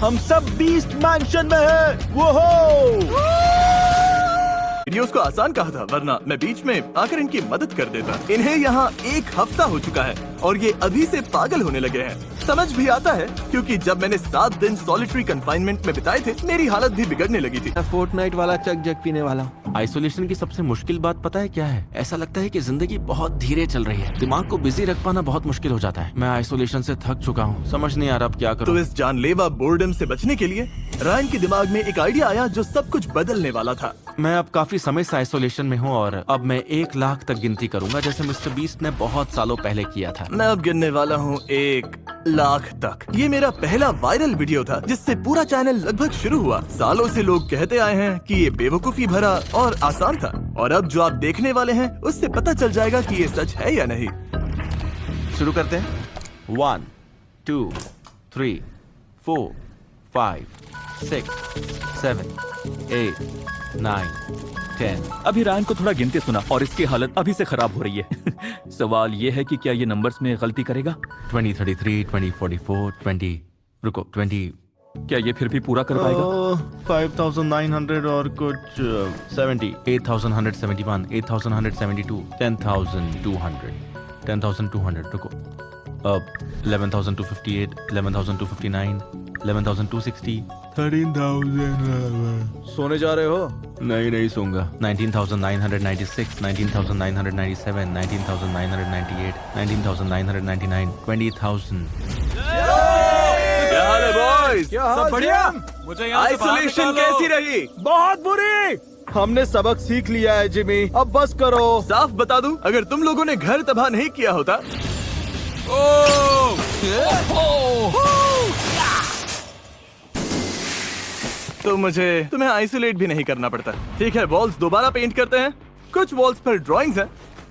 हम सब beast mention में हैं। वो वीडियोस को आसान कहा था, वरना मैं बीच में आकर इनकी मदद कर देता। इन्हें यहाँ 1 हफ्ता हो चुका है और ये अभी से पागल होने लगे हैं। समझ भी आता है क्योंकि जब मैंने 7 दिन सॉलिटरी कंफाइनमेंट में बिताए थे, मेरी हालत भी बिगड़ने लगी थी। फोर्टनाइट वाला चक जग पीने वाला। आइसोलेशन की सबसे मुश्किल बात पता है क्या है? ऐसा लगता है कि जिंदगी बहुत धीरे चल रही है। दिमाग को बिजी रख पाना बहुत मुश्किल हो जाता है। मैं आइसोलेशन से थक चुका हूँ, समझ नहीं आ रहा अब क्या करूँ। तो इस जानलेवा बोर्डम से बचने के लिए रायन के दिमाग में एक आइडिया आया जो सब कुछ बदलने वाला था। मैं अब काफी समय से आइसोलेशन में हूँ और अब मैं 1 लाख तक गिनती करूंगा, जैसे मिस्टर बीस्ट ने बहुत सालों पहले किया था। मैं अब गिनने वाला हूँ 1 लाख तक। ये मेरा पहला वायरल वीडियो था जिससे पूरा चैनल लगभग शुरू हुआ। सालों से लोग कहते आए हैं कि ये बेवकूफी भरा और आसान था, और अब जो आप देखने वाले हैं उससे पता चल जाएगा कि ये सच है या नहीं। शुरू करते हैं। 1 2 3 4 5 6 7 8 9 10। अभी रायन को थोड़ा गिनते सुना और इसकी हालत अभी से खराब हो रही है। सवाल ये है कि क्या ये नंबर्स में गलती करेगा? 20 33 20 44 20 रुको 20। क्या ये फिर भी पूरा कर पाएगा? 5900 और कुछ 70 8171 8172 10200 10200 रुको। अब 11258 11259 11260 13,000। सोने जा रहे हो? नहीं सोऊंगा। 19,996 19,997 19,998 19,999 20,000। क्या हाल है बॉयज? सब बढ़िया? मुझे आइसोलेशन कैसी रही? बहुत बुरी। हमने सबक सीख लिया है जिमी, अब बस करो। साफ बता दूं, अगर तुम लोगों ने घर तबाह नहीं किया होता तो मुझे तुम्हें आइसोलेट भी नहीं करना पड़ता। ठीक है, वॉल्स दोबारा पेंट करते हैं। कुछ वॉल्स पर ड्राइंग्स हैं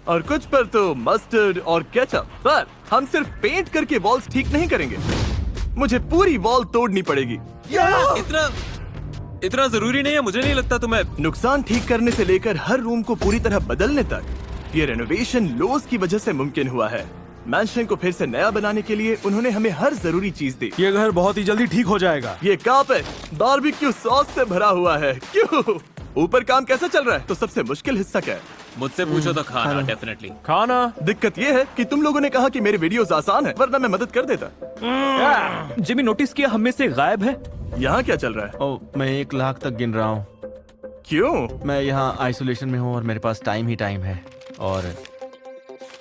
और कुछ पर तो मस्टर्ड और केचप। पर हम सिर्फ पेंट करके वॉल्स ठीक नहीं करेंगे, मुझे पूरी वॉल तोड़नी पड़ेगी। इतना जरूरी नहीं है, मुझे नहीं लगता तुम्हें। नुकसान ठीक करने से लेकर हर रूम को पूरी तरह बदलने तक, ये रेनोवेशन लोस की वजह से मुमकिन हुआ है। मैंशन को फिर से नया बनाने के लिए उन्होंने हमें हर जरूरी चीज दी। ये घर बहुत ही जल्दी ठीक हो जाएगा। ये कार्पेट बारबेक्यू सॉस से भरा हुआ है। क्यों? ऊपर काम कैसा चल रहा है? तो सबसे मुश्किल हिस्सा क्या है? मुझसे पूछो तो खाना डेफिनेटली। खाना। दिक्कत ये है कि तुम लोगों ने कहा कि मेरे वीडियोस आसान है, वरना मैं मदद कर देता। जिमी नोटिस किया हम में से गायब है। यहाँ क्या चल रहा है? ओ, मैं 1 लाख तक गिन रहा हूँ। क्यों? मैं यहाँ आइसोलेशन में हूँ और मेरे पास टाइम ही टाइम है और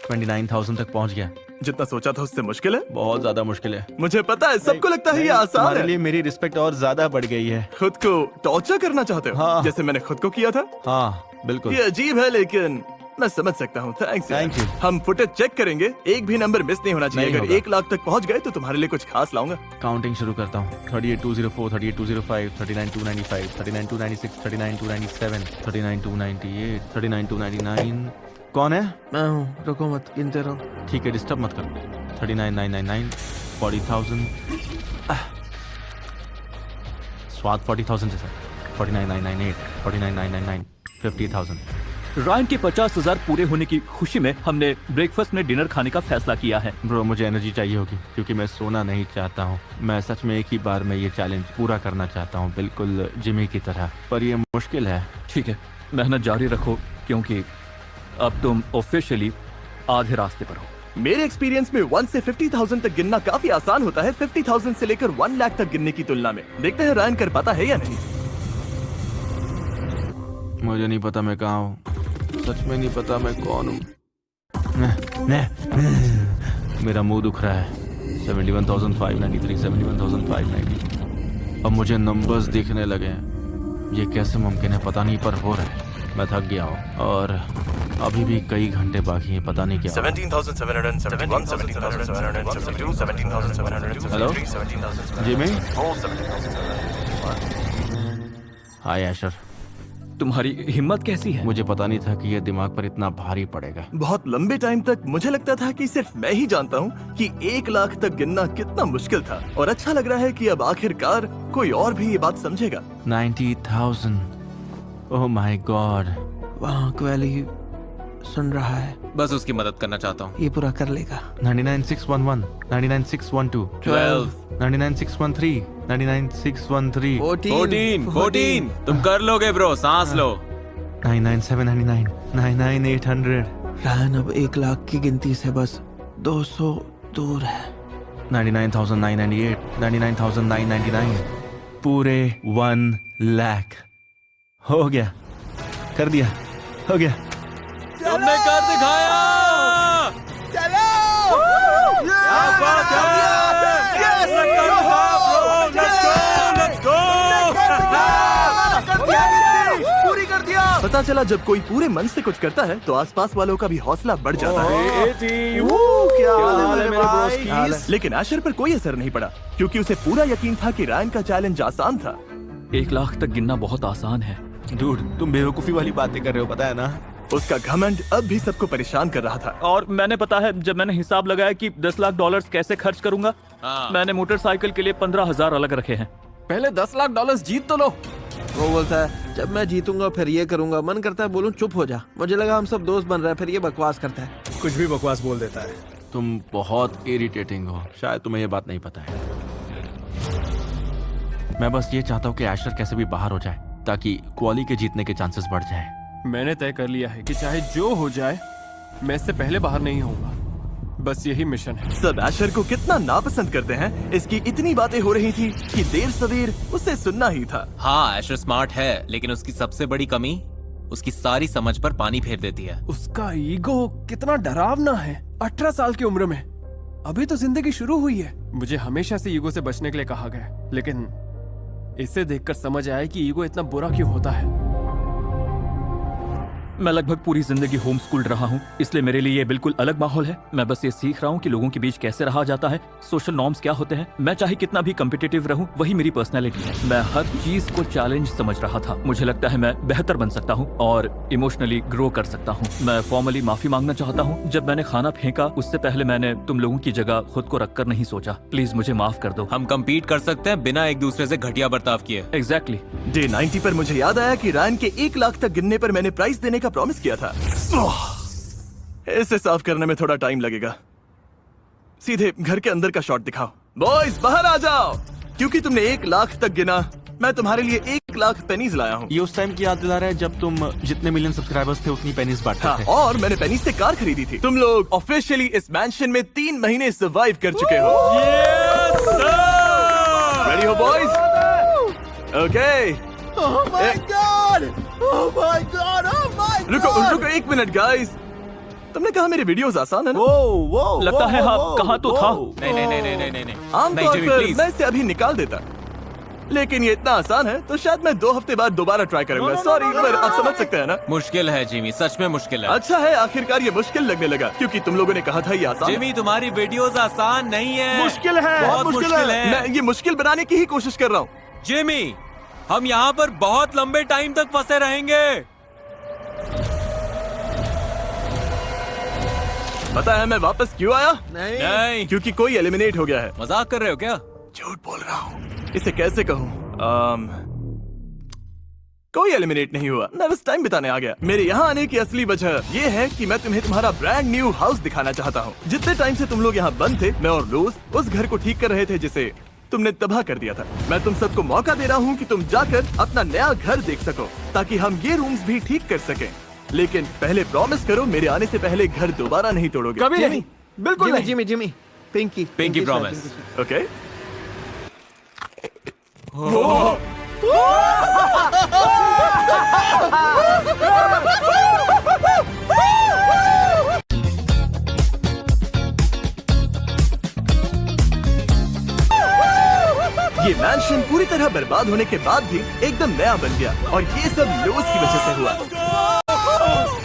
29,000 तक पहुँच गया। जितना सोचा था उससे मुश्किल है। बहुत ज्यादा मुश्किल है। मुझे पता है, सबको लगता है ये आसान तुम्हारे है। लिए मेरी रिस्पेक्ट और ज्यादा बढ़ गई है। खुद को टॉर्चर करना चाहते हो? हाँ। जैसे मैंने खुद को किया था। हाँ बिल्कुल। ये अजीब है लेकिन मैं समझ सकता हूँ। थैंक्स। Thank you। हम फुटेज चेक करेंगे, एक भी नंबर मिस नहीं होना चाहिए। नहीं अगर होगा। 1 लाख तक पहुँच गए तो तुम्हारे लिए कुछ खास लाऊंगा। काउंटिंग शुरू करता हूँ। 38,204 38,205 39,295 39,296 39,297 39,298 39,299। कौन है? मैं हूँ, रुको मत, गिनते रहो। ठीक है, डिस्टर्ब मत करो। 39,999 40,000। स्वाद 40,000 जैसा। 49,998 49,999 50,000। रायन के 50,000 पूरे होने की खुशी में हमने ब्रेकफास्ट में डिनर खाने का फैसला किया है। ब्रो, मुझे एनर्जी चाहिए होगी क्योंकि मैं सोना नहीं चाहता हूँ। मैं सच में एक ही बार में ये चैलेंज पूरा करना चाहता हूँ, बिल्कुल जिमी की तरह, पर ये मुश्किल है। ठीक है, मेहनत जारी रखो क्योंकि अब तुम ऑफिशियली आधे रास्ते पर हो। मेरे एक्सपीरियंस में 1 से 50,000 तक गिनना काफी आसान होता है 50,000 से लेकर 1 लाख तक गिनने की तुलना में। देखते हैं रायन कर पाता है या नहीं। मुझे नहीं पता मैं कहाँ हूँ, सच में नहीं पता मैं कौन हूँ। मेरा मुंह दुख रहा है। 71,593 71,590। अब मुझे नंबर्स दिखने लगे हैं। ये कैसे मुमकिन है पता नहीं, पर हो रहा है। मैं थक गया हूँ और अभी भी कई घंटे बाकी हैं, पता नहीं क्या। 17,771 17,772 17,773 हेलो जिमी। हाय एशर। तुम्हारी हिम्मत कैसी है? मुझे पता नहीं था कि यह दिमाग पर इतना भारी पड़ेगा। बहुत लंबे टाइम तक मुझे लगता था कि सिर्फ मैं ही जानता हूँ कि 1 लाख तक गिनना कितना मुश्किल था, और अच्छा लग रहा है कि अब आखिरकार कोई और भी ये बात समझेगा। 90,000। Oh my God. वहाँ क्वेली सुन रहा है। बस उसकी मदद करना चाहता हूँ। ये पूरा कर लेगा। 99,611 99,612 12 99613 99613 14 तुम कर लोगे ब्रो, सांस लो। 99799 99800 रायन अब 1 लाख की गिनती से बस 200 दूर है। 99,998 99,999 पूरे 1 लाख हो गया, कर दिया, हो गया। तुमने कर दिखाया। क्या बात है? Yes, कर दिखाया bro, let's go, let's go। पूरी कर दिया। पता चला जब कोई पूरे मन से कुछ करता है तो आसपास वालों का भी हौसला बढ़ जाता है। क्या हाल है मेरे ब्रोस्कीज? लेकिन आशर पर कोई असर नहीं पड़ा क्योंकि उसे पूरा यकीन था कि रायन का चैलेंज आसान था। 1 लाख तक गिनना बहुत आसान है। डूड, तुम बेवकूफी वाली बातें कर रहे हो, पता है ना? उसका घमंड अब भी सबको परेशान कर रहा था। और मैंने पता है, जब मैंने हिसाब लगाया कि 10 लाख डॉलर्स कैसे खर्च करूंगा, हाँ। मैंने मोटरसाइकिल के लिए 15,000 अलग रखे हैं। पहले 10 लाख डॉलर जीत तो लो। वो बोलता है जब मैं जीतूंगा फिर ये करूंगा। मन करता है बोलूं चुप हो जा। मुझे लगा हम सब दोस्त बन रहे हैं, फिर ये बकवास करता है। कुछ भी बकवास बोल देता है। तुम बहुत इरिटेटिंग हो, शायद तुम्हें ये बात नहीं पता है। मैं बस ये चाहता हूँ कि एशर कैसे भी बाहर हो जाए ताकि क्वाली के जीतने के चांसेस बढ़ जाए। मैंने तय कर लिया है कि चाहे जो हो जाए मैं इससे पहले बाहर नहीं होऊंगा। बस यही मिशन है। सब एशर को कितना नापसंद करते हैं, इसकी इतनी बातें हो रही थी कि देर सवेर उसे सुनना ही था। हाँ, एशर स्मार्ट है, लेकिन उसकी सबसे बड़ी कमी उसकी सारी समझ पर पानी फेर देती है। उसका ईगो कितना डरावना है। 18 साल की उम्र में, अभी तो जिंदगी शुरू हुई है। मुझे हमेशा से ईगो से बचने के लिए कहा गया, लेकिन इसे देखकर समझ आया कि ईगो इतना बुरा क्यों होता है। मैं लगभग पूरी जिंदगी होम स्कूल्ड रहा हूँ, इसलिए मेरे लिए ये बिल्कुल अलग माहौल है। मैं बस ये सीख रहा हूँ कि लोगों के बीच कैसे रहा जाता है, सोशल नॉर्म्स क्या होते हैं। मैं चाहे कितना भी कम्पिटिटिव रहूँ, वही मेरी पर्सनैलिटी है। मैं हर चीज को चैलेंज समझ रहा था। मुझे लगता है मैं बेहतर बन सकता हूँ और इमोशनली ग्रो कर सकता हूँ। मैं फॉर्मली माफी मांगना चाहता हूँ। जब मैंने खाना फेंका उससे पहले मैंने तुम लोगों की जगह खुद को रखकर नहीं सोचा। प्लीज मुझे माफ कर दो। हम कम्पीट कर सकते हैं बिना एक दूसरे से घटिया बर्ताव किए। एग्जैक्टली। डे 90 पर मुझे याद आया कि रायन के 1 लाख तक गिनने पर मैंने प्राइस देने का प्रॉमिस किया था। इसे साफ करने में थोड़ा टाइम लगेगा। सीधे घर के अंदर का शॉट दिखाओ। बॉयज बाहर आ जाओ, क्योंकि तुमने 1 लाख तक गिना। मैं तुम्हारे लिए 1 लाख पेनीज लाया हूँ। ये उस टाइम की याद दिला रहा है जब तुम जितने मिलियन सब्सक्राइबर्स थे उतनी पेनीज बांटते हाँ, थे। और मैंने पेनीज से कार खरीदी थी। तुम लोग ऑफिशियली इस मैंशन में 3 महीने सर्वाइव कर चुके हो। रेडी हो बॉयज? ओके। रुको 1 मिनट गाइस। तुमने कहा मेरे वीडियोस आसान है ना? लगता है हाँ, कहा तो था। नहीं। आमतौर जिमी, पर please। मैं इसे अभी निकाल देता, लेकिन ये इतना आसान है तो शायद मैं 2 हफ्ते बाद दोबारा ट्राई करूंगा। सॉरी, पर आप समझ सकते हैं ना? मुश्किल है जिमी, सच में मुश्किल है। अच्छा है, आखिरकार ये मुश्किल लगने लगा क्योंकि तुम लोगों ने कहा था ये आसान है। जिमी, तुम्हारी वीडियोस आसान नहीं है। मुश्किल है, बहुत मुश्किल है। मैं ये मुश्किल बनाने की ही कोशिश कर रहा हूँ। जिमी, हम यहाँ पर बहुत लंबे टाइम तक फंसे रहेंगे। पता है मैं वापस क्यों आया? नहीं, क्योंकि कोई एलिमिनेट हो गया है। मजाक कर रहे हो क्या? झूठ बोल रहा हूँ। इसे कैसे कहूँ? कोई एलिमिनेट नहीं हुआ, मैं बस टाइम बिताने आ गया। मेरे यहाँ आने की असली वजह ये है कि मैं तुम्हें तुम्हारा ब्रांड न्यू हाउस दिखाना चाहता हूँ। जितने टाइम से तुम लोग यहाँ बंद थे, मैं और रोज उस घर को ठीक कर रहे थे जिसे तुमने तबाह कर दिया था। मैं तुम सबको मौका दे रहा हूँ कि तुम जाकर अपना नया घर देख सको ताकि हम ये रूम्स भी ठीक कर सकें। लेकिन पहले प्रॉमिस करो मेरे आने से पहले घर दोबारा नहीं तोड़ोगे। कभी नहीं, बिल्कुल नहीं। Jimmy pinky promise. ओके। ये मैंशन पूरी तरह बर्बाद होने के बाद भी एकदम नया बन गया और ये सब लोज की वजह से हुआ।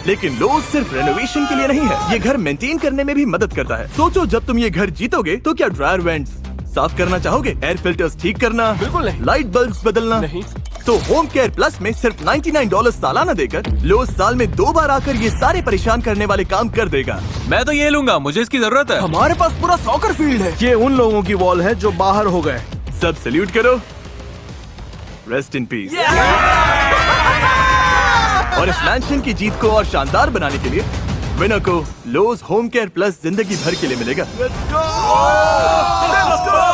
लेकिन लोज सिर्फ रेनोवेशन के लिए नहीं है, ये घर मेंटेन करने में भी मदद करता है। सोचो जब तुम ये घर जीतोगे तो क्या ड्रायर वेंट्स साफ करना चाहोगे? एयर फिल्टर्स ठीक करना? बिल्कुल नहीं। लाइट बल्ब्स बदलना? नहीं। तो होम केयर प्लस में सिर्फ $99 सालाना देकर लोज साल में 2 बार आकर ये सारे परेशान करने वाले काम कर देगा। मैं तो ये लूंगा, मुझे इसकी जरूरत है। हमारे पास पूरा सॉकर फील्ड है। ये उन लोगों की वॉल है जो बाहर हो गए। सब सल्यूट करो। Rest in peace. और इस मैंशन की जीत को और शानदार बनाने के लिए विनर को लोज होम केयर प्लस जिंदगी भर के लिए मिलेगा। Let's go!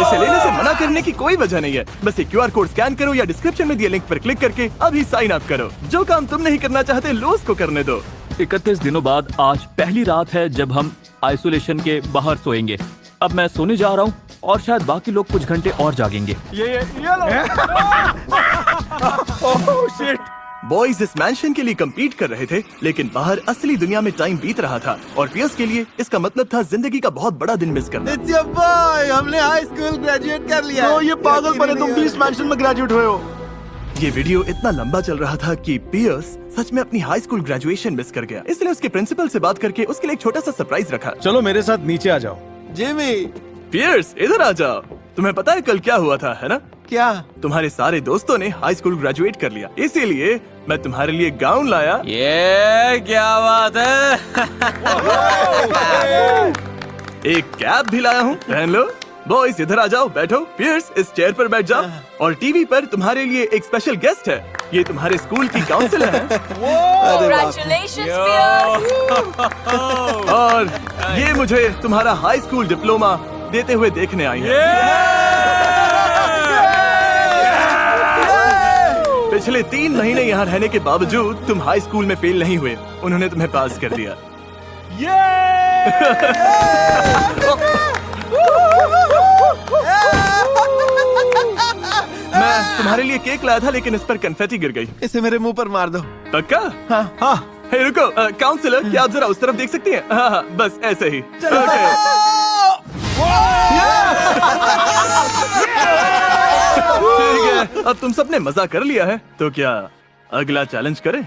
इसे लेने से मना करने की कोई वजह नहीं है। बस ये QR कोड स्कैन करो या डिस्क्रिप्शन में दिए लिंक पर क्लिक करके अभी साइन अप करो। जो काम तुम नहीं करना चाहते लो उसको करने दो। 31 दिनों बाद आज पहली रात है जब हम आइसोलेशन के बाहर सोएंगे। अब मैं सोने जा रहा हूँ और शायद बाकी लोग कुछ घंटे और जागेंगे। ये ओह शिट। बॉयज इस मैंशन के लिए कम्पीट कर रहे थे, लेकिन बाहर असली दुनिया में टाइम बीत रहा था और पियर्स के लिए इसका मतलब था जिंदगी का बहुत बड़ा दिन मिस करना। It's your boy! हमने हाई स्कूल ग्रेजुएट कर लिया। तो ये पागल बने तुम 20 मैंशन में ग्रेजुएट हुए हो। ये वीडियो इतना लंबा चल रहा था कि पियर्स सच में अपनी हाई स्कूल ग्रेजुएशन मिस कर गया। इसलिए उसके प्रिंसिपल से बात करके उसके लिए एक छोटा सा सरप्राइज रखा। चलो मेरे साथ नीचे आ जाओ। जिमी, पियर्स इधर आ जाओ। तुम्हें पता है कल क्या हुआ था, है ना? क्या? तुम्हारे सारे दोस्तों ने हाई स्कूल ग्रेजुएट कर लिया, इसीलिए मैं तुम्हारे लिए गाउन लाया। ये क्या बात है? एक कैप भी लाया हूँ, पहन लो। बॉयज इधर आ जाओ, बैठो। पियर्स इस चेयर पर बैठ जाओ। और टीवी पर तुम्हारे लिए एक स्पेशल गेस्ट है। ये तुम्हारे स्कूल की काउंसलर है। Congratulations, Pierce! और ये मुझे तुम्हारा हाई स्कूल डिप्लोमा देते हुए देखने आई है। पिछले 3 महीने यहाँ रहने के बावजूद तुम हाई स्कूल में फेल नहीं हुए, उन्होंने तुम्हें पास कर दिया। मैं तुम्हारे लिए केक लाया था, लेकिन इस पर कन्फेटी गिर गई। इसे मेरे मुंह पर मार दो। पक्का? हाँ। हे रुको, काउंसलर क्या आप जरा उस तरफ देख सकती हैं? हाँ, बस ऐसे ही। ठीक है, अब तुम सबने मजा कर लिया है, तो क्या अगला चैलेंज करें?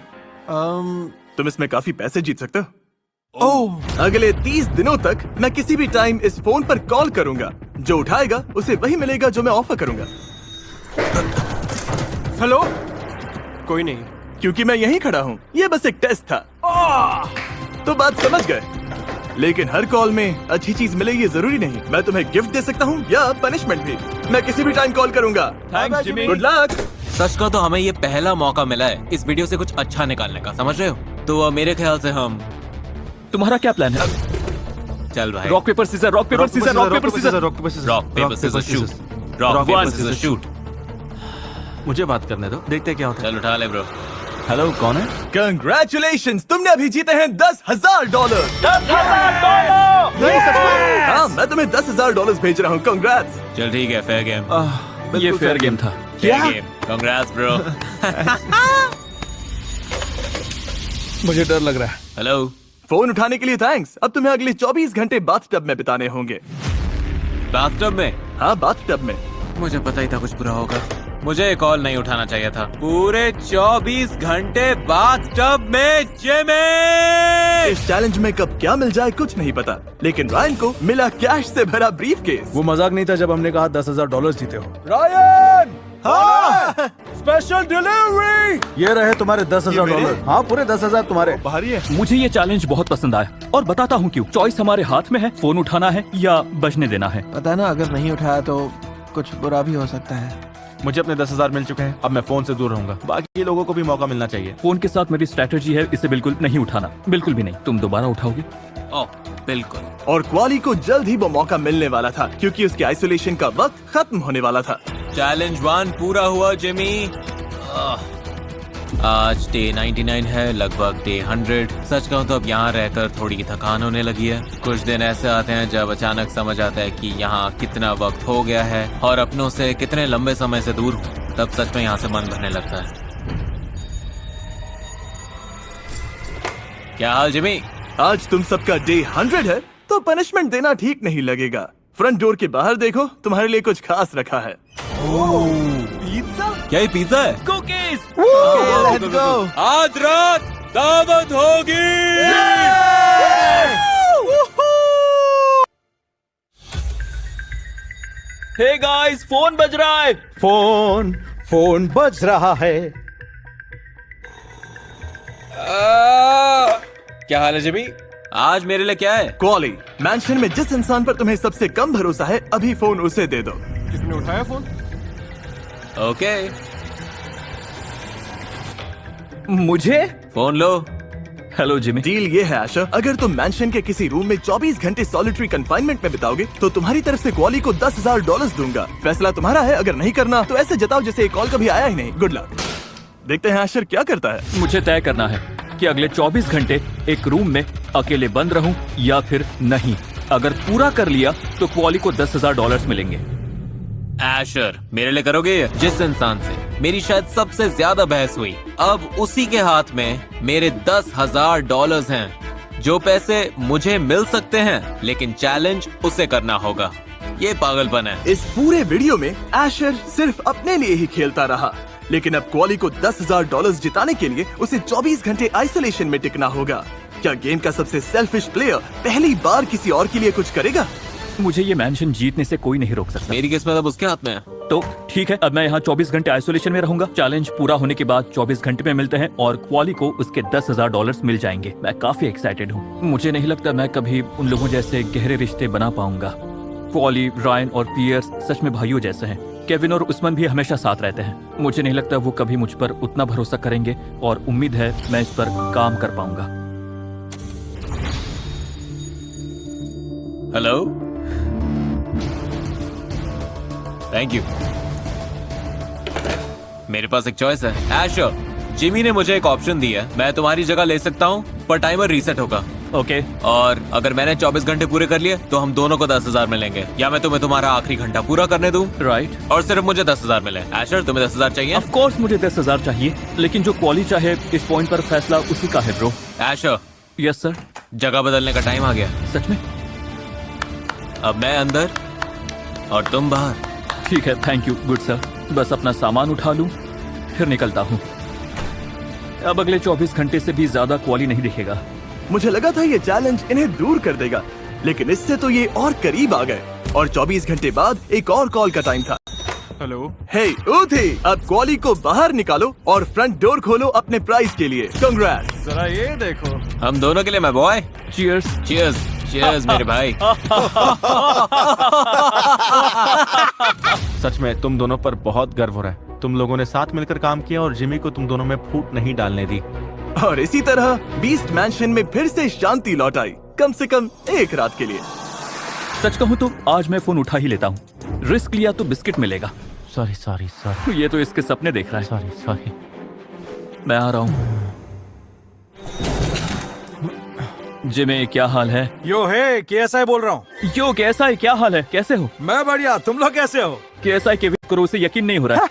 तुम इसमें काफी पैसे जीत सकते हो। अगले 30 दिनों तक मैं किसी भी टाइम इस फोन पर कॉल करूंगा। जो उठाएगा उसे वही मिलेगा जो मैं ऑफर करूंगा। हेलो? कोई नहीं। क्योंकि मैं यहीं खड़ा हूँ। ये बस एक टेस्ट था। तो बात समझ गए। लेकिन हर कॉल में अच्छी चीज मिले ये जरूरी नहीं। मैं तुम्हें गिफ्ट दे सकता हूँ या पनिशमेंट भी। मैं किसी भी टाइम कॉल करूंगा। Thanks Jimmy. Good luck. सच का तो हमें ये पहला मौका मिला है इस वीडियो से कुछ अच्छा निकालने का, समझ रहे हो? तो मेरे ख्याल से हम तुम्हारा क्या प्लान है? चल भाई, rock paper scissors, rock paper scissors, rock paper scissors. Rock paper scissors shoot, rock paper scissors shoot. मुझे बात करने दो, देखते क्या होता है। चल उठा ले ब्रो। हेलो, कौन है? कंग्रेचुलेशंस, तुमने अभी जीते हैं $10,000। हाँ, मैं तुम्हें $10,000 भेज रहा हूँ। कंग्रेट्स। चल ठीक है, फेयर गेम। ये फेयर गेम था। Fair game. Congrats bro. मुझे डर लग रहा है। हेलो। फोन उठाने के लिए थैंक्स। अब तुम्हें अगले 24 घंटे बाथटब में बिताने होंगे। बाथटब में? हाँ, बाथटब में। मुझे पता ही था कुछ बुरा होगा। मुझे कॉल नहीं उठाना चाहिए था। पूरे 24 घंटे बाथटब में जिमी। इस चैलेंज में कब क्या मिल जाए कुछ नहीं पता, लेकिन रायन को मिला कैश से भरा ब्रीफकेस। वो मजाक नहीं था जब हमने कहा $10,000 जीते हो। रायन! हाँ! Special delivery! ये रहे तुम्हारे $10,000। हाँ, पूरे 10,000 तुम्हारे। भारी है। मुझे ये चैलेंज बहुत पसंद आया और बताता हूँ क्यों। चॉइस हमारे हाथ में है, फोन उठाना है या बजने देना है। पता है ना, अगर नहीं उठाया तो कुछ बुरा भी हो सकता है। मुझे अपने 10,000 मिल चुके हैं, अब मैं फोन से दूर रहूंगा। बाकी लोगों को भी मौका मिलना चाहिए। फोन के साथ मेरी स्ट्रेटेजी है, इसे बिल्कुल नहीं उठाना। बिल्कुल भी नहीं। तुम दोबारा उठाओगे? ओह बिल्कुल। और क्वाली को जल्द ही वो मौका मिलने वाला था, क्योंकि उसके आइसोलेशन का वक्त खत्म होने वाला था। चैलेंज 1 पूरा हुआ जिमी। आज डे 99 है, लगभग डे 100। सच कहूँ तो अब यहाँ रहकर थोड़ी थकान होने लगी है। कुछ दिन ऐसे आते हैं जब अचानक समझ आता है कि यहाँ कितना वक्त हो गया है और अपनों से कितने लंबे समय से दूर हूँ। तब सच में यहाँ से मन भरने लगता है। क्या हाल जिमी? आज तुम सबका डे 100 है, तो पनिशमेंट देना ठीक नहीं लगेगा। फ्रंट डोर के बाहर देखो, तुम्हारे लिए कुछ खास रखा है। क्या ये पिज्जा है? कुकीज! Let's go! आज रात दावत होगी। हे गाइस, फोन बज रहा है। फोन बज रहा है। क्या हाल है जिमी? आज मेरे लिए क्या है? क्वाली, मैंशन में जिस इंसान पर तुम्हें सबसे कम भरोसा है, अभी फोन उसे दे दो। किसने उठाया फोन? ओके, मुझे? फोन लो। Hello Jimmy. डील ये है आशा, अगर तुम मैंशन के किसी रूम में 24 घंटे सॉलिटरी कंफाइनमेंट में बिताओगे तो तुम्हारी तरफ से क्वाली को $10,000 दूंगा। फैसला तुम्हारा है, अगर नहीं करना तो ऐसे जताओ जैसे कॉल कभी आया ही नहीं। Good luck. देखते हैं आशर क्या करता है। मुझे तय करना है कि अगले 24 घंटे एक रूम में अकेले बंद रहूं या फिर नहीं। अगर पूरा कर लिया तो क्वाली को $10,000 मिलेंगे। एशर, मेरे लिए करोगे ये? जिस इंसान से मेरी शायद सबसे ज्यादा बहस हुई, अब उसी के हाथ में मेरे $10,000 हैं, जो पैसे मुझे मिल सकते हैं, लेकिन चैलेंज उसे करना होगा। ये पागलपन है। इस पूरे वीडियो में एशर सिर्फ अपने लिए ही खेलता रहा, लेकिन अब क्वाली को $10,000 जिताने के लिए उसे 24 घंटे आइसोलेशन में टिकना होगा। क्या गेम का सबसे सेल्फिश प्लेयर पहली बार किसी और के लिए कुछ करेगा? मुझे ये मैंशन जीतने से कोई नहीं रोक सकता। मेरी किस्मत अब उसके हाथ में है। तो ठीक है, अब मैं यहाँ 24 घंटे आइसोलेशन में रहूंगा। चैलेंज पूरा होने के बाद 24 घंटे में मिलते हैं और क्वाली को उसके $10,000 मिल जाएंगे। मैं काफी एक्साइटेड हूँ। मुझे नहीं लगता मैं कभी उन लोगों जैसे गहरे रिश्ते बना पाऊंगा। क्वाली, रायन और पियर्स सच में भाइयों जैसे हैं। केविन और उस्मान भी हमेशा साथ रहते हैं। मुझे नहीं लगता वो कभी मुझ पर उतना भरोसा करेंगे और उम्मीद है मैं इस पर काम कर पाऊंगा। Hello, thank you. मेरे पास एक चॉइस है। एशर, जिमी ने मुझे एक ऑप्शन दिया है। मैं तुम्हारी जगह ले सकता हूँ, पर टाइमर रीसेट होगा। ओके। और अगर मैंने 24 घंटे पूरे कर लिए तो हम दोनों को 10,000 मिलेंगे, या मैं तुम्हें तुम्हारा आखिरी घंटा पूरा करने दूं, राइट, और सिर्फ मुझे 10,000 मिले। एशर, तुम्हें 10,000 चाहिए? ऑफ कोर्स मुझे 10,000 चाहिए, लेकिन जो क्वाली चाहे इस पॉइंट पर फैसला उसी का है ब्रो। Asher, yes sir. जगह बदलने का टाइम आ गया। सच में? अब मैं अंदर और तुम बाहर। ठीक है, थैंक यू गुड सर। बस अपना सामान उठा लूं, फिर निकलता हूँ। अब अगले 24 घंटे से भी ज्यादा क्वाली नहीं दिखेगा। मुझे लगा था ये चैलेंज इन्हें दूर कर देगा, लेकिन इससे तो ये और करीब आ गए। और 24 घंटे बाद एक और कॉल का टाइम था। हेलो। हे ऊथी, अब क्वाली को बाहर निकालो और फ्रंट डोर खोलो अपने प्राइज के लिए। कांग्रेट्स। जरा ये देखो। हम दोनों के लिए मैं बॉय। चीयर्स। चीयर्स, चीयर्स मेरे भाई। सच में तुम दोनों पर बहुत गर्व हो रहा है। तुम लोगों ने साथ मिलकर काम किया और जिमी को तुम दोनों में फूट नहीं डालने दी। और इसी तरह बीस्ट मैंशन में फिर से शांति लौट आई, कम से कम एक रात के लिए। सच कहूँ तो आज मैं फोन उठा ही लेता हूँ। रिस्क लिया तो बिस्किट मिलेगा। Sorry sorry sorry. ये तो इसके सपने देख रहा है। Sorry sorry. मैं आ रहा हूँ। जिमी, क्या हाल है? यो है KSI बोल रहा हूँ। यो कैसा है? क्या हाल है? कैसे हो? मैं बढ़िया, तुम लोग कैसे हो? KSI के करो, उसे यकीन नहीं हो रहा है।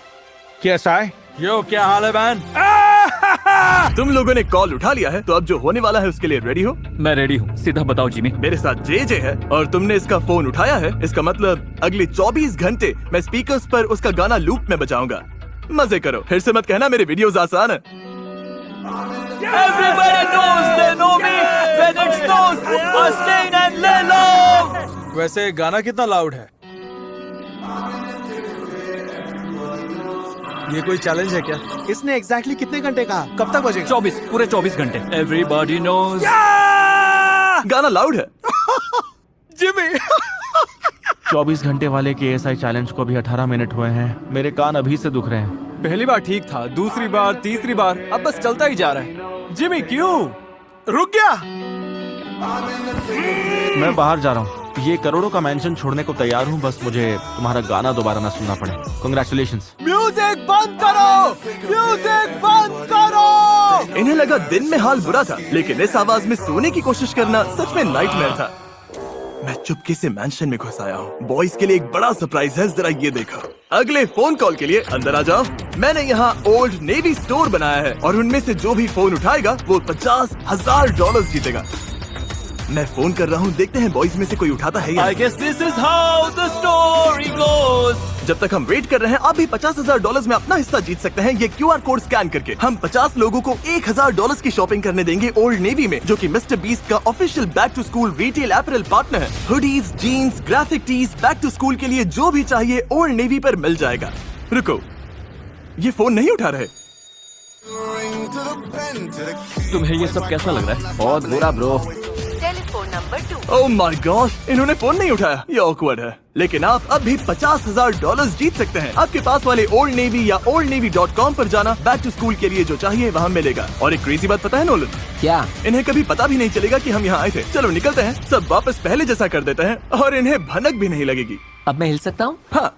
KSI, यो क्या हाल है बैन? तुम लोगों ने कॉल उठा लिया है, तो अब जो होने वाला है उसके लिए रेडी हो? मैं रेडी हूँ, सीधा बताओ जिमी। मेरे साथ JJ है और तुमने इसका फोन उठाया है, इसका मतलब अगले 24 घंटे मैं स्पीकर्स पर उसका गाना लूप में बजाऊंगा। मजे करो। फिर से मत कहना मेरे वीडियोस आसान है। Everybody knows they know me when it snows. Astain and Lelo. वैसे गाना कितना लाउड है? ये कोई चैलेंज है क्या? इसने एग्जैक्टली कितने घंटे कहा? कब तक बजेगा? 24, पूरे 24 घंटे। Everybody knows. गाना लाउड है। जिमी। 24 घंटे वाले KSI चैलेंज को भी 18 मिनट हुए हैं। मेरे कान अभी से दुख रहे हैं। पहली बार ठीक था, दूसरी बार, तीसरी बार, अब बस चलता ही जा रहा है। जिमी क्यों? रुक गया। मैं बाहर जा रहा हूँ। ये करोड़ों का मेंशन छोड़ने को तैयार हूँ, बस मुझे तुम्हारा गाना दोबारा ना सुनना पड़े। कांग्रेचुलेशंस। म्यूजिक बंद करो, म्यूजिक बंद करो। इन्हें लगा दिन में हाल बुरा था, लेकिन इस आवाज में सोने की कोशिश करना सच में नाइटमेयर था। मैं चुपके से मैंशन में घुस आया हूँ। बॉयज के लिए एक बड़ा सरप्राइज है, जरा ये देखो। अगले फोन कॉल के लिए अंदर आ जाओ। मैंने यहाँ ओल्ड नेवी स्टोर बनाया है और उनमें से जो भी फोन उठाएगा वो $50,000 जीतेगा। मैं फोन कर रहा हूँ, देखते हैं बॉयज में से कोई उठाता है या I guess this is how the story goes. जब तक हम वेट कर रहे हैं, आप भी $50,000 में अपना हिस्सा जीत सकते हैं ये QR कोड स्कैन करके। हम 50 लोगों को $1,000 की शॉपिंग करने देंगे ओल्ड नेवी में, जो कि मिस्टर बीस्ट का official back to school retail apparel partner है। Hoodies, jeans, graphic tees, back to school के लिए जो भी चाहिए ओल्ड नेवी पर मिल जाएगा। रुको, ये फोन नहीं उठा रहे। तुम्हें ये सब कैसा लग रहा है? बहुत बुरा bro. Telephone number 2. Oh my God, इन्होंने फोन नहीं उठाया, ये ऑकवर्ड है। लेकिन आप अब भी $50,000 जीत सकते हैं। आपके पास वाले ओल्ड नेवी या oldnavy.com पर जाना, बैक टू स्कूल के लिए जो चाहिए वहाँ मिलेगा। और एक क्रेजी बात पता है नोलन? क्या? इन्हें कभी पता भी नहीं चलेगा कि हम यहाँ आए थे। चलो निकलते हैं, सब वापस पहले जैसा कर देते हैं और इन्हें भनक भी नहीं लगेगी। अब मैं हिल सकता हूँ? हाँ।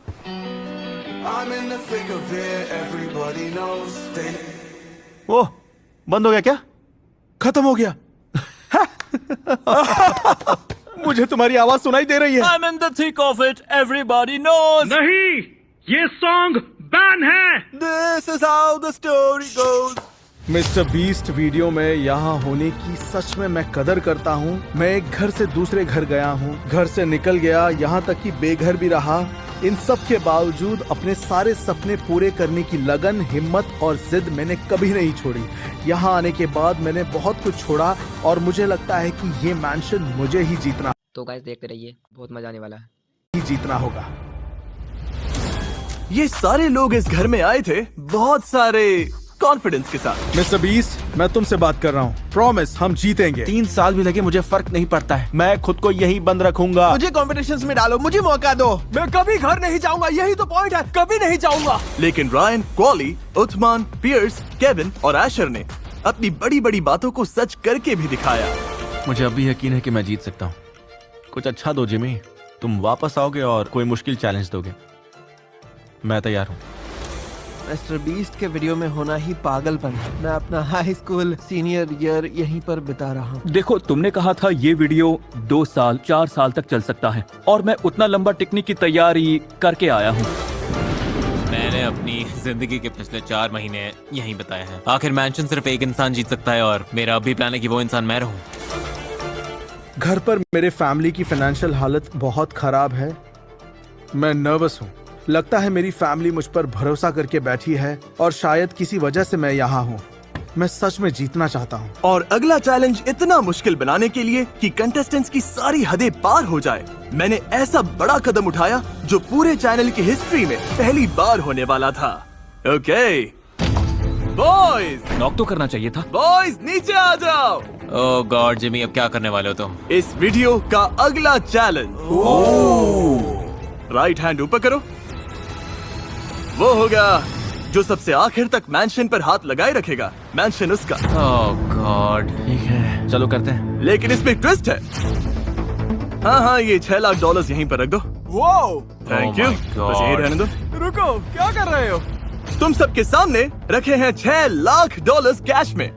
ओह, बंद हो गया क्या? खत्म हो गया। मुझे तुम्हारी आवाज सुनाई दे रही है। I'm in the thick of it, everybody knows. नहीं, ये सॉन्ग बैन है। This is how the story goes. Mister beast video में यहाँ होने की सच में मैं कदर करता हूँ। मैं एक घर से दूसरे घर गया हूँ, घर से निकल गया, यहाँ तक कि बेघर भी रहा। इन सब के बावजूद अपने सारे सपने पूरे करने की लगन, हिम्मत और जिद मैंने कभी नहीं छोड़ी। यहाँ आने के बाद मैंने बहुत कुछ छोड़ा और मुझे लगता है कि ये मैंशन मुझे ही जीतना तो गाइस देखते रहिए, बहुत मजा आने वाला है। ही जीतना होगा। ये सारे लोग इस घर में आए थे बहुत सारे कॉन्फिडेंस के साथ। मिस्टर बीस्ट, मैं तुमसे बात कर रहा हूँ। प्रॉमिस, हम जीतेंगे। 3 साल भी लगे, मुझे फर्क नहीं पड़ता है। मैं खुद को यही बंद रखूंगा। मुझे कॉम्पिटिशंस में डालो, मुझे मौका दो। मैं कभी घर नहीं जाऊंगा, यही तो पॉइंट है, कभी नहीं जाऊंगा। लेकिन रायन, क्वाली, उथमान, पियर्स, केविन और एशर ने अपनी बड़ी बड़ी बातों को सच करके भी दिखाया। मुझे अभी यकीन है कि मैं जीत सकता हूँ। कुछ अच्छा दो जिमी, तुम वापस आओगे और कोई मुश्किल चैलेंज दोगे। मैं तैयार हूँ। मिस्टर बीस्ट के वीडियो में होना ही पागलपन है। मैं अपना हाई स्कूल सीनियर ईयर यहीं पर बिता रहा हूँ। देखो, तुमने कहा था ये वीडियो 2 साल 4 साल तक चल सकता है और मैं उतना लंबा टिकने की तैयारी करके आया हूँ। मैंने अपनी जिंदगी के पिछले 4 महीने यहीं बताए हैं। आखिर मैंशन सिर्फ एक इंसान जीत सकता है और मेरा अभी प्लान है कि वो इंसान मैं रहूं। घर पर मेरे फैमिली की फाइनेंशियल हालत बहुत खराब है। मैं नर्वस हूँ। लगता है मेरी फैमिली मुझ पर भरोसा करके बैठी है और शायद किसी वजह से मैं यहाँ हूँ। मैं सच में जीतना चाहता हूँ। और अगला चैलेंज इतना मुश्किल बनाने के लिए कि कंटेस्टेंट्स की सारी हदें पार हो जाए, मैंने ऐसा बड़ा कदम उठाया जो पूरे चैनल की हिस्ट्री में पहली बार होने वाला था। ओके बॉयज, नॉक तो करना चाहिए था। बॉयज नीचे आ जाओ। ओह गॉड जिमी, अब क्या करने वाले हो तुम? इस वीडियो का अगला चैलेंज, राइट हैंड ऊपर करो। वो होगा जो सबसे आखिर तक मैंशन पर हाथ लगाए रखेगा, मैंशन उसका। ओह गॉड, ठीक है, चलो करते हैं। लेकिन इसमें एक ट्विस्ट है। हाँ, ये $6 लाख यहीं पर रख दो। वो thank Oh you. my God. बस यही रहने दो। रुको, क्या कर रहे हो? तुम सबके सामने रखे हैं $6 लाख कैश में।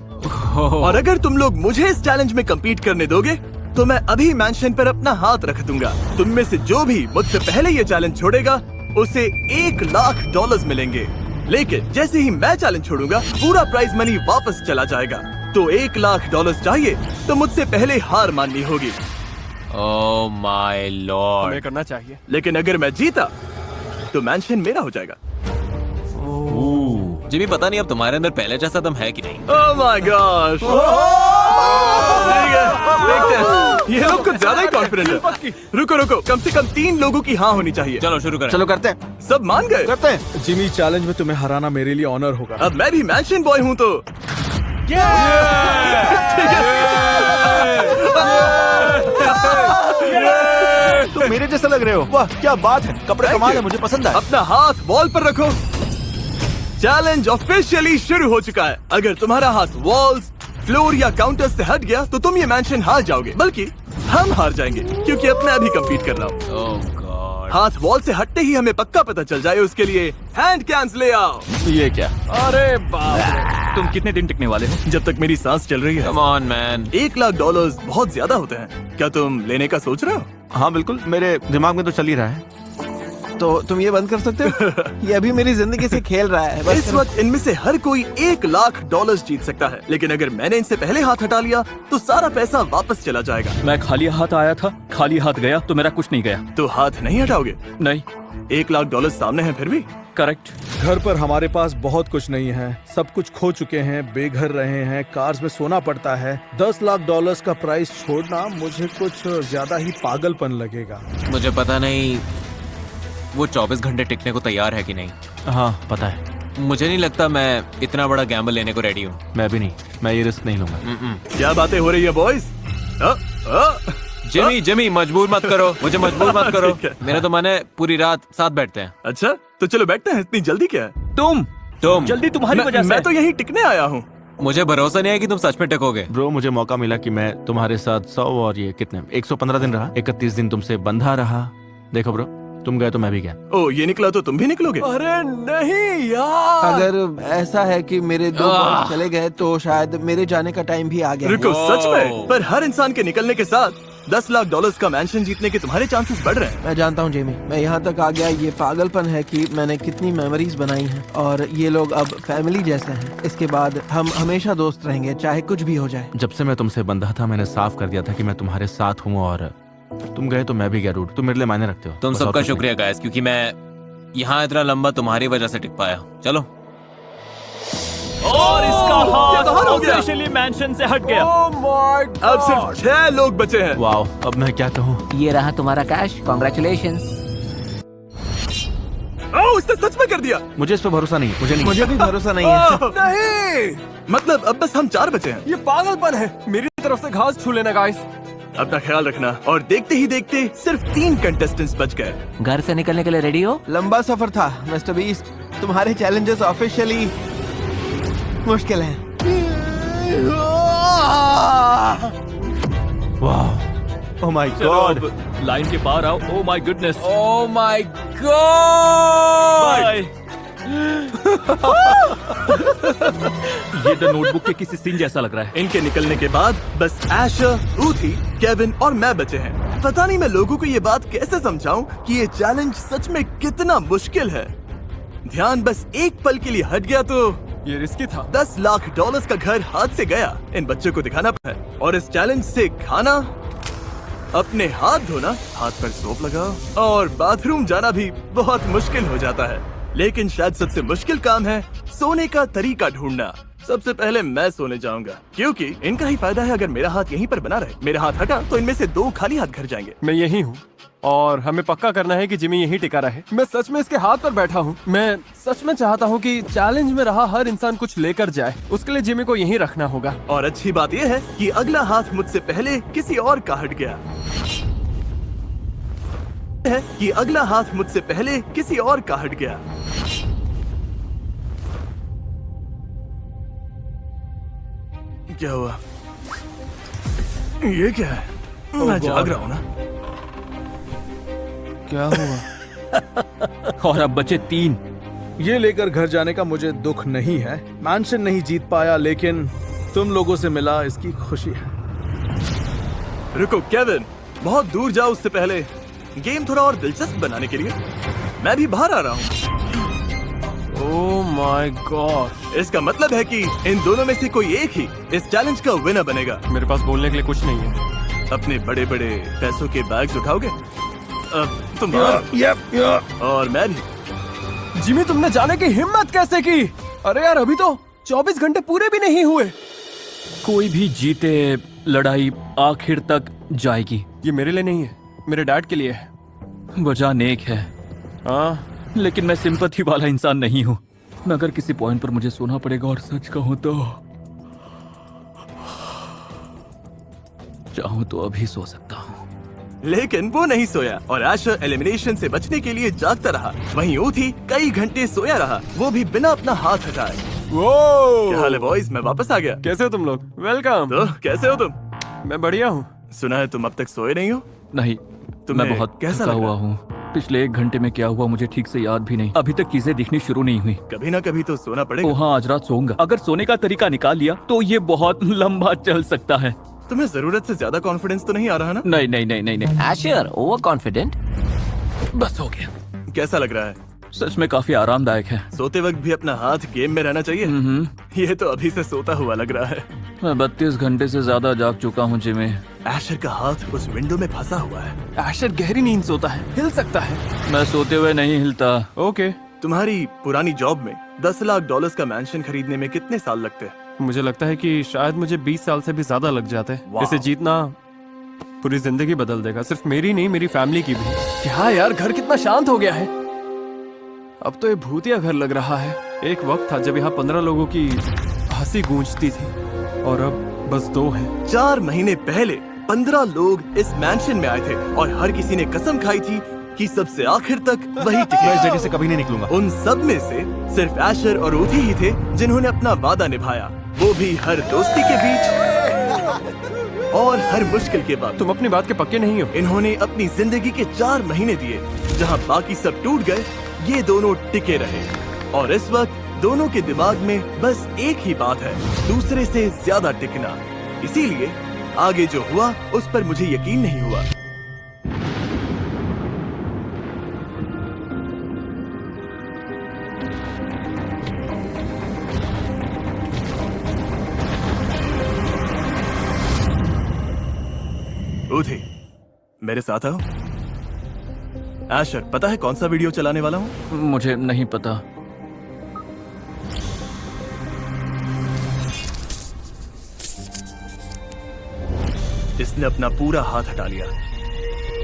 और अगर तुम लोग मुझे इस चैलेंज में compete करने दोगे तो मैं अभी मैंशन पर अपना हाथ रख दूंगा। तुम में से जो भी मुझसे पहले ये चैलेंज छोड़ेगा उसे $1 लाख मिलेंगे। लेकिन जैसे ही मैं चैलेंज छोड़ूंगा पूरा प्राइज मनी वापस चला जाएगा। तो $1 लाख चाहिए तो मुझसे पहले हार माननी होगी। Oh my Lord. हमें करना चाहिए। लेकिन अगर मैं जीता तो मैंशन मेरा हो जाएगा। जिमी, पता नहीं अब तुम्हारे अंदर पहले जैसा दम है कि नहीं। ओह माय गॉश, ठीक है, देखते हैं। ये लोग कुछ ज्यादा ही कॉन्फिडेंट है। रुको, कम से कम 3 लोगों की हाँ होनी चाहिए। चलो शुरू करें। चलो करते हैं। सब मान गए? करते हैं। जिमी, चैलेंज में तुम्हें हराना मेरे लिए ऑनर होगा। अब मैं भी मैंशन बॉय हूँ तो तुम मेरे जैसे लग रहे हो। वाह क्या बात है, कपड़े कमाल है, मुझे पसंद है। अपना हाथ वॉल पर रखो। चैलेंज ऑफिशियली शुरू हो चुका है। अगर तुम्हारा हाथ वॉल्स, फ्लोर या काउंटर से हट गया तो तुम ये मैंशन हार जाओगे, बल्कि हम हार जाएंगे क्योंकि अब मैं अभी compete कर रहा हूँ। ओह गॉड। हाथ वॉल से हटते ही हमें पक्का पता चल जाए। उसके लिए हैंड कैंस ले आओ। ये क्या? अरे बाप रे। तुम कितने दिन टिकने वाले हो? जब तक मेरी सांस चल रही है। Come on man. $1 लाख बहुत ज्यादा होते हैं। क्या तुम लेने का सोच रहे हो? हाँ बिल्कुल, मेरे दिमाग में तो चल ही रहा है। तो तुम ये बंद कर सकते हो? ये अभी मेरी जिंदगी से खेल रहा है। बस इस वक्त इनमें से हर कोई $1 लाख जीत सकता है। लेकिन अगर मैंने इनसे पहले हाथ हटा लिया तो सारा पैसा वापस चला जाएगा। मैं खाली हाथ आया था, खाली हाथ गया तो मेरा कुछ नहीं गया। तो हाथ नहीं हटाओगे? नहीं। $1 लाख सामने है फिर भी। करेक्ट। घर पर हमारे पास बहुत कुछ नहीं है, सब कुछ खो चुके हैं, बेघर रहे हैं, कार्स में सोना पड़ता है। $10 लाख का प्राइस छोड़ना मुझे कुछ ज्यादा ही पागलपन लगेगा। मुझे पता नहीं वो 24 घंटे टिकने को तैयार है कि नहीं। हाँ पता है। मुझे नहीं लगता मैं इतना बड़ा गैम्बल लेने को रेडी हूँ। मैं भी नहीं, मैं ये रिस्क नहीं लूंगा। क्या बातें हो रही है बॉयज? जिमी जिमी मजबूर मत करो, मुझे मजबूर मत करो। ठीक है। मेरा तो मन है पूरी रात साथ बैठते हैं। अच्छा तो चलो बैठते हैं, इतनी जल्दी क्या है? तुम जल्दी तुम्हारी वजह से। मैं तो यहीं टिकने आया हूँ। मुझे भरोसा नहीं है कि तुम सच में टिकोगे। ब्रो मुझे मौका मिला कि मैं तुम्हारे साथ 100 और ये कितने 115 दिन रहा, 31 दिन तुमसे बंधा रहा। देखो ब्रो, तुम गए तो मैं भी गया। ओ ये निकला तो तुम भी निकलोगे? अरे नहीं यार। अगर ऐसा है कि मेरे 2 बॉस चले गए तो शायद मेरे जाने का टाइम भी आ गया है। रुको, सच में? पर हर इंसान के निकलने के साथ $10 लाख का मैंशन जीतने के तुम्हारे चांसेस बढ़ रहे हैं। मैं जानता हूँ जेमी, मैं यहाँ तक आ गया, ये पागलपन है कि मैंने कितनी मेमोरीज बनाई हैं और ये लोग अब फैमिली जैसे हैं। इसके बाद हम हमेशा दोस्त रहेंगे, चाहे कुछ भी हो जाए। जब से मैं तुमसे बंधा था मैंने साफ कर दिया था कि मैं तुम्हारे साथ हूँ और तुम गए तो मैं भी गया। रूट तुम मेरे लिए मायने रखते हो। तुम बस और सबका कुछ शुक्रिया गाइस, क्योंकि मैं यहाँ इतना लंबा तुम्हारी वजह से टिक पाया। चलो। और इसका हाथ कमाल हो गया। ऑफिशियली मैंशन से हट गया। Oh my अब God. सिर्फ 6 लोग बचे हैं। नहीं। वाओ, अब मैं क्या कहूँ। ये रहा तुम्हारा कैश, कॉन्ग्रेचुलेशन। ओह इसने सच में कर दिया। मुझे इस पर भरोसा नहीं, मुझे नहीं। मुझे भी भरोसा नहीं है। नहीं, मतलब अब बस हम 4 बचे हैं। ये पागलपन है। मेरी तरफ से घास छू लेना गाइस। अपना ख्याल रखना। और देखते ही देखते सिर्फ 3 कंटेस्टेंट्स बच गए। घर से निकलने के लिए रेडी हो? लंबा सफर था मिस्टर बीस्ट, तुम्हारे चैलेंजेस ऑफिशियली मुश्किल हैं। वाह, ओह माय गॉड। लाइन के पार आओ। Oh my goodness. Oh my God. ये द नोटबुक के किसी सीन जैसा लग रहा है। इनके निकलने के बाद बस एशर, रूथी, केविन और मैं बचे हैं। पता नहीं मैं लोगों को ये बात कैसे समझाऊं कि ये चैलेंज सच में कितना मुश्किल है। ध्यान बस एक पल के लिए हट गया तो ये रिस्की था। $10 लाख का घर हाथ से गया। इन बच्चों को दिखाना है और इस चैलेंज से खाना, अपने हाथ धोना, हाथ पर सोप लगाओ और बाथरूम जाना भी बहुत मुश्किल हो जाता है। लेकिन शायद सबसे मुश्किल काम है सोने का तरीका ढूंढना। सबसे पहले मैं सोने जाऊंगा क्योंकि इनका ही फायदा है अगर मेरा हाथ यहीं पर बना रहे। मेरा हाथ हटा तो इनमें से 2 खाली हाथ घर जाएंगे। मैं यही हूँ और हमें पक्का करना है कि जिमी यहीं टिका रहे। मैं सच में इसके हाथ पर बैठा हूँ। मैं सच में चाहता हूँ कि चैलेंज में रहा हर इंसान कुछ लेकर जाए। उसके लिए जिमी को यहीं रखना होगा। और अच्छी बात यह है कि अगला हाथ मुझसे पहले किसी और का हट गया है कि अगला हाथ मुझसे पहले किसी और का हट गया। क्या हुआ? ये क्या है? मैं जाग रहा हूँ ना। क्या हुआ? और अब बचे 3। ये लेकर घर जाने का मुझे दुख नहीं है। मैंशन नहीं जीत पाया लेकिन तुम लोगों से मिला, इसकी खुशी है। रुको केविन, बहुत दूर जाओ उससे पहले गेम थोड़ा और दिलचस्प बनाने के लिए मैं भी बाहर आ रहा हूँ। Oh my God. इसका मतलब है कि इन दोनों में से कोई एक ही इस चैलेंज का विनर बनेगा। मेरे पास बोलने के लिए कुछ नहीं है। अपने बड़े बड़े पैसों के बैग्स उठाओगे? अब तुम और मैं भी। जिमी तुमने जाने की हिम्मत कैसे की? अरे यार अभी तो 24 घंटे पूरे भी नहीं हुए। कोई भी जीते लड़ाई आखिर तक जाएगी। ये मेरे लिए नहीं है, मेरे डैड के लिए है। वजह नेक है हाँ, लेकिन मैं सिंपैथी वाला इंसान नहीं हूँ। मैं अगर किसी पॉइंट पर मुझे सोना पड़ेगा और सच कहूँ तो चाहूँ तो अभी सो सकता हूँ। लेकिन वो नहीं सोया और एशर एलिमिनेशन से बचने के लिए जागता रहा। वहीं ऊथी कई घंटे सोया रहा, वो भी बिना अपना हाथ हटाए। क्या हाल है बॉयज? मैं वापस आ गया। कैसे हो तुम लोग? वेलकम। तो कैसे हो तुम? मैं बढ़िया हूँ। सुना है तुम अब तक सोए नहीं हो? नहीं, तुम्हें मैं बहुत कैसा थका लगा? हुआ हूँ। पिछले 1 घंटे में क्या हुआ मुझे ठीक से याद भी नहीं। अभी तक चीजें दिखनी शुरू नहीं हुई। कभी ना कभी तो सोना पड़ेगा। ओ हाँ, आज रात सोऊंगा। अगर सोने का तरीका निकाल लिया तो ये बहुत लंबा चल सकता है। तुम्हें जरूरत से ज्यादा कॉन्फिडेंस तो नहीं आ रहा ना? नहीं नहीं नहीं नहीं नहीं, एशर ओवर कॉन्फिडेंट। बस हो गया। कैसा लग रहा है? सच में काफी आरामदायक है। सोते वक्त भी अपना हाथ गेम में रहना चाहिए। ये तो अभी से सोता हुआ लग रहा है। मैं 32 घंटे से ज्यादा जाग चुका हूँ जिमी। एशर का हाथ उस विंडो में फंसा हुआ है। एशर गहरी नींद सोता है, हिल सकता है। मैं सोते हुए नहीं हिलता। ओके। तुम्हारी पुरानी जॉब में $10 लाख का मैंशन खरीदने में कितने साल लगते? मुझे लगता है कि शायद मुझे 20 साल से भी ज्यादा लग जाते हैं। वाह। इसे जीतना पूरी जिंदगी बदल देगा, सिर्फ मेरी नहीं मेरी फैमिली की भी। क्या यार, घर कितना शांत हो गया है। अब तो ये भूतिया घर लग रहा है। एक वक्त था जब यहाँ 15 लोगों की हंसी गूंजती थी और अब बस 2 हैं। 4 महीने पहले 15 लोग इस मैंशन में आए थे और हर किसी ने कसम खाई थी कि सबसे आखिर तक वही टिके। मैं इस जगह से कभी नहीं निकलूंगा। उन सब में से सिर्फ एशर और रूथी ही थे जिन्होंने अपना वादा निभाया, वो भी हर दोस्ती के बीच और हर मुश्किल के बाद। तुम अपनी बात के पक्के नहीं हो। इन्होंने अपनी जिंदगी के 4 महीने दिए, जहां बाकी सब टूट गए, ये दोनों टिके रहे। और इस वक्त दोनों के दिमाग में बस एक ही बात है, दूसरे से ज्यादा टिकना। इसीलिए आगे जो हुआ उस पर मुझे यकीन नहीं हुआ। रूथी, मेरे साथ आओ। एशर, पता है कौन सा वीडियो चलाने वाला हूँ? मुझे नहीं पता। इसने अपना पूरा हाथ हटा लिया,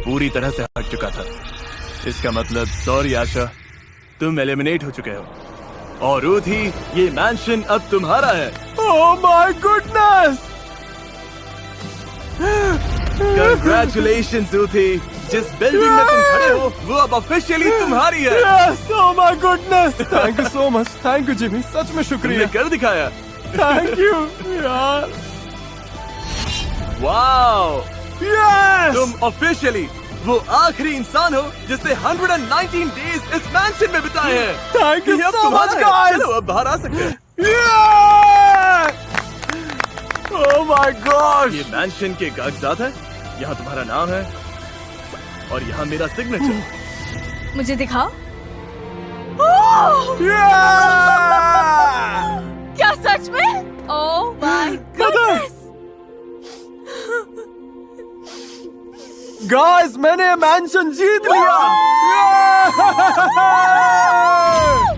पूरी तरह से हट चुका था। इसका मतलब सॉरी आशा, तुम एलिमिनेट हो चुके हो। और रूथी, ये मैंशन अब तुम्हारा है। Oh my goodness! Congratulations Ruthie, जिस बिल्डिंग में तुम खड़े हो वो अब ऑफिशियली तुम्हारी है। Yes, oh my goodness! Thank you so much. Thank you Jimmy, सच में शुक्रिया। तुमने कर दिखाया। Thank you यार। वाओ! Yes! तुम ऑफिशियली वो आखिरी इंसान हो जिसने 119 डेज इस मैंशन में बिताए हैं। Thank you ये अब so तुम्हारा much है। guys! चलो अब बाहर आ सकते हैं। Yeah! Oh my gosh! ये मैंशन के कागजात है, यहाँ तुम्हारा नाम है और यहाँ मेरा सिग्नेचर। मुझे दिखाओ। Yeah! क्या सच में? Oh my goodness! गाइस, मैंने मैंशन जीत लिया! Yeah!